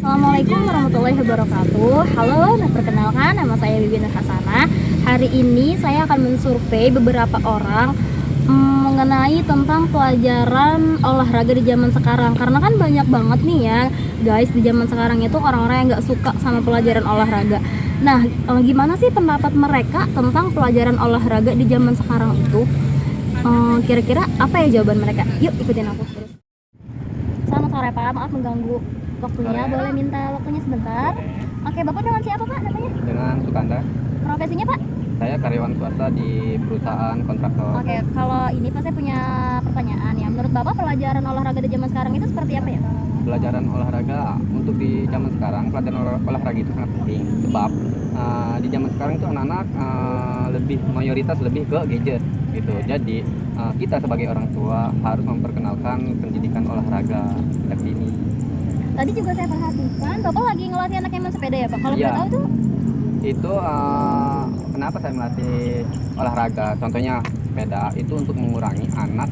Assalamualaikum warahmatullahi wabarakatuh. Halo, perkenalkan nama saya Bibi Nur Hasanah. Hari ini saya akan mensurvei beberapa orang mengenai tentang pelajaran olahraga di zaman sekarang. Karena kan banyak banget nih ya guys, di zaman sekarang itu orang-orang yang gak suka sama pelajaran olahraga. Nah, gimana sih pendapat mereka tentang pelajaran olahraga di zaman sekarang itu? Kira-kira apa ya jawaban mereka? Yuk ikutin aku terus. Selamat sore Pak, maaf mengganggu waktunya, boleh minta waktunya sebentar? Oke, Bapak dengan siapa Pak namanya? Dengan Sukanda. Profesinya Pak? Saya karyawan swasta di perusahaan kontraktor. Oke, kalau ini Pak saya punya pertanyaan ya. Menurut Bapak pelajaran olahraga di zaman sekarang itu seperti apa ya? Pelajaran olahraga untuk di zaman sekarang, pelajaran olahraga itu sangat penting sebab di zaman sekarang itu anak-anak mayoritas lebih ke gadget gitu. Jadi kita sebagai orang tua harus memperkenalkan pendidikan olahraga sejak dini. Tadi juga saya perhatikan Bapak lagi ngelatih anaknya main sepeda ya Pak? Kalau boleh tahu tuh? Itu kenapa saya melatih olahraga? Contohnya sepeda itu untuk mengurangi anak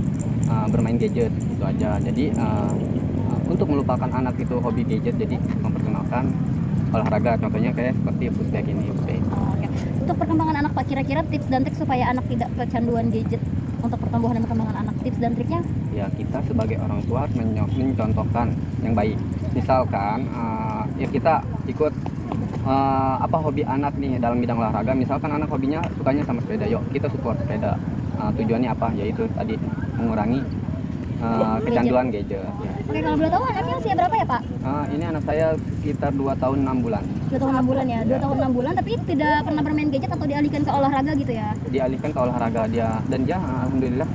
bermain gadget itu aja. Jadi untuk melupakan anak itu hobi gadget, jadi memperkenalkan olahraga. Contohnya kayak seperti pushback ini. Oke. Untuk perkembangan anak Pak, kira-kira tips dan trik supaya anak tidak kecanduan gadget untuk pertumbuhan dan perkembangan anak, tips dan triknya? Ya, kita sebagai orang tua harus mencontohkan yang baik. Misalkan ya kita ikut hobi anak nih dalam bidang olahraga. Misalkan anak hobinya sukanya sama sepeda, yuk kita support sepeda. Tujuannya apa? Yaitu tadi mengurangi kecanduan gadget. Oke, kalau boleh tahu anaknya usia berapa ya Pak? Ini anak saya sekitar 2 tahun 6 bulan. 2 tahun 6 bulan ya? 2 tahun 6 bulan, tapi tidak pernah bermain gadget atau dialihkan ke olahraga gitu ya? Dialihkan ke olahraga dia, dan dia alhamdulillah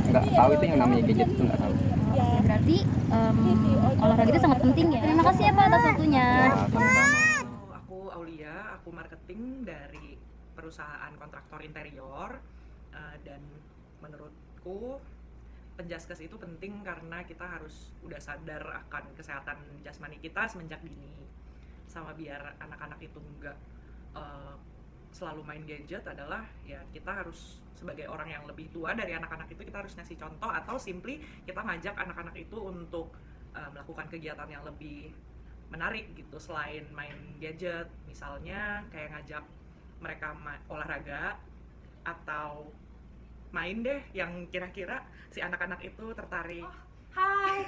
nggak tahu itu yang namanya gadget, itu nggak tahu. Ya, berarti olahraga itu sangat penting ya? Terima kasih ya Pak atas waktunya. Aku Aulia, aku marketing dari perusahaan kontraktor interior, dan menurutku penjaskes itu penting karena kita harus udah sadar akan kesehatan jasmani kita semenjak dini, sama biar anak-anak itu enggak selalu main gadget adalah ya kita harus sebagai orang yang lebih tua dari anak-anak itu kita harus ngasih contoh, atau simply kita ngajak anak-anak itu untuk melakukan kegiatan yang lebih menarik gitu selain main gadget, misalnya kayak ngajak mereka olahraga atau main deh yang kira-kira si anak-anak itu tertarik. Hai.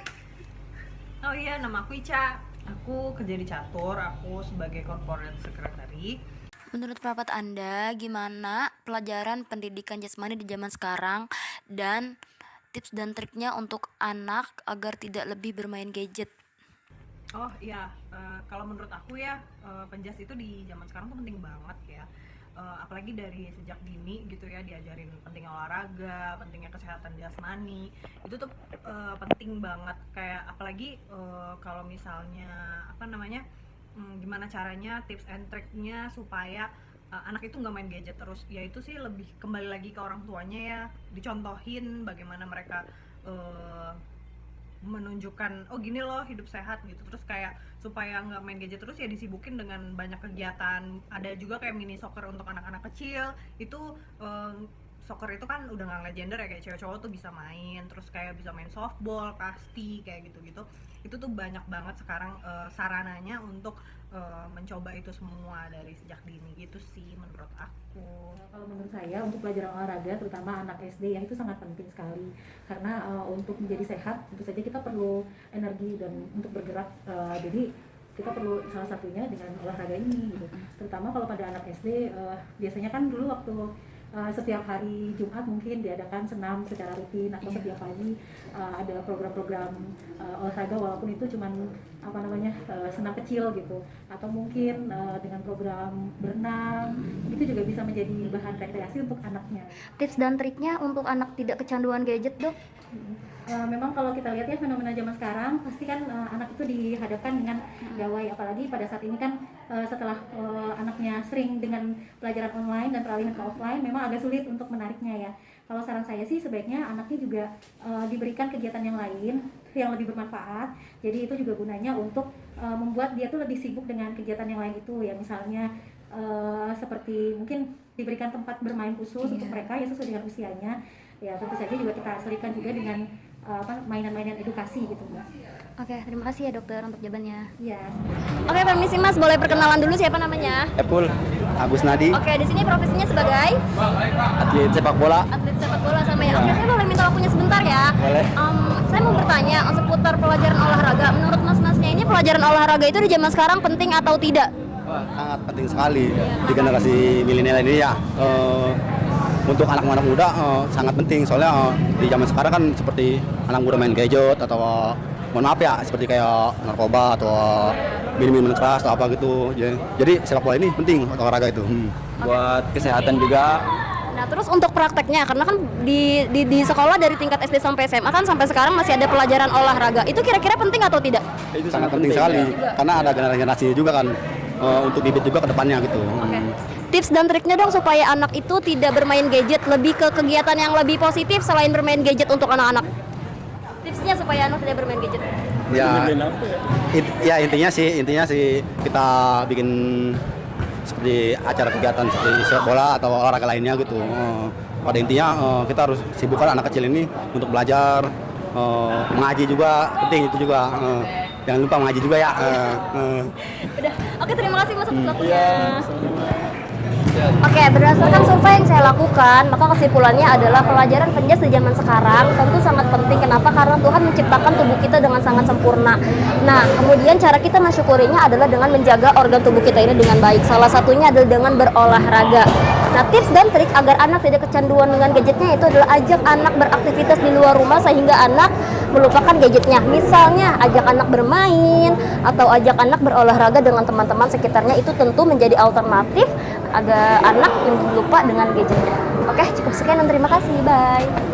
Oh iya, nama aku Ica. Aku kerja di Catur, aku sebagai corporate secretary. Menurut pendapat Anda, gimana pelajaran pendidikan jasmani di zaman sekarang dan tips dan triknya untuk anak agar tidak lebih bermain gadget? Oh iya, kalau menurut aku ya, penjas itu di zaman sekarang tuh penting banget ya. Apalagi dari sejak dini gitu ya, diajarin pentingnya olahraga, pentingnya kesehatan jasmani. Itu tuh penting banget, kayak apalagi kalau misalnya gimana caranya, tips and triknya supaya anak itu nggak main gadget terus. Ya itu sih lebih kembali lagi ke orang tuanya ya, dicontohin bagaimana mereka menunjukkan oh gini loh hidup sehat gitu, terus kayak supaya nggak main gadget terus ya disibukin dengan banyak kegiatan. Ada juga kayak mini soccer untuk anak-anak kecil itu. Soccer itu kan udah nggak ngeliat gender ya, kayak cewek cowok tuh bisa main, terus kayak bisa main softball, kasti, kayak gitu-gitu. Itu tuh banyak banget sekarang sarananya untuk mencoba itu semua dari sejak dini gitu sih menurut aku. Kalau menurut saya untuk pelajaran olahraga terutama anak SD ya itu sangat penting sekali karena untuk menjadi sehat tentu saja kita perlu energi dan untuk bergerak, jadi kita perlu salah satunya dengan olahraga ini gitu. Terutama kalau pada anak SD biasanya kan dulu waktu setiap hari Jumat mungkin diadakan senam secara rutin atau setiap pagi ada program-program olahraga walaupun itu cuman senam kecil gitu, atau mungkin dengan program berenang itu juga bisa menjadi bahan rekreasi untuk anaknya. Tips dan triknya untuk anak tidak kecanduan gadget dok? Memang kalau kita lihat ya fenomena zaman sekarang pasti kan anak itu dihadapkan dengan gawai, apalagi pada saat ini kan setelah anaknya sering dengan pelajaran online dan peralihan ke offline memang agak sulit untuk menariknya ya. Kalau saran saya sih sebaiknya anaknya juga diberikan kegiatan yang lain yang lebih bermanfaat, jadi itu juga gunanya untuk membuat dia tuh lebih sibuk dengan kegiatan yang lain itu ya, misalnya seperti mungkin diberikan tempat bermain khusus untuk mereka ya sesuai dengan usianya ya. Tentu saja juga kita selipkan juga dengan mainan-mainan edukasi gitu Mbak. Oke, terima kasih ya dokter untuk jawabannya. Iya. Oke, permisi Mas, boleh perkenalan dulu siapa namanya? Epul, Agus Nadi, Oke, di sini profesinya sebagai atlet sepak bola. atlet sepak bola sama ya. Oke, saya boleh minta waktunya sebentar ya. Boleh. Saya mau bertanya seputar pelajaran olahraga. Menurut mas-masnya ini pelajaran olahraga itu di zaman sekarang penting atau tidak? Wah, sangat penting sekali di generasi milenial ini ya. Untuk anak-anak muda sangat penting soalnya di zaman sekarang kan seperti anak muda main gadget atau mohon maaf ya seperti kayak narkoba atau minum-minuman keras atau apa gitu. Jadi sepak bola ini penting olahraga itu. Buat kesehatan juga. Nah, terus untuk prakteknya, karena kan di sekolah dari tingkat SD sampai SMA kan sampai sekarang masih ada pelajaran olahraga. Itu kira-kira penting atau tidak? Itu sangat penting sekali karena ada generasi juga kan untuk bibit juga ke depannya gitu. Tips dan triknya dong supaya anak itu tidak bermain gadget, lebih ke kegiatan yang lebih positif selain bermain gadget untuk anak-anak. Tipsnya supaya anak tidak bermain gadget. Ya intinya sih kita bikin seperti acara kegiatan seperti sepak bola atau olahraga lainnya gitu. Pada intinya kita harus sibukkan anak kecil ini untuk belajar, mengaji juga penting itu juga. Jangan lupa mengaji juga ya. Udah. Oke, terima kasih Mas atas waktunya. Oke, berdasarkan survei yang saya lakukan, maka kesimpulannya adalah pelajaran penjas di zaman sekarang tentu sangat penting. Kenapa? Karena Tuhan menciptakan tubuh kita dengan sangat sempurna. Nah, kemudian cara kita mensyukurinya adalah dengan menjaga organ tubuh kita ini dengan baik. Salah satunya adalah dengan berolahraga. Nah, tips dan trik agar anak tidak kecanduan dengan gadgetnya itu adalah ajak anak beraktivitas di luar rumah sehingga anak melupakan gadgetnya. Misalnya, ajak anak bermain atau ajak anak berolahraga dengan teman-teman sekitarnya, itu tentu menjadi alternatif agar anak yang lupa dengan gadgetnya. Oke, cukup sekian dan terima kasih. Bye.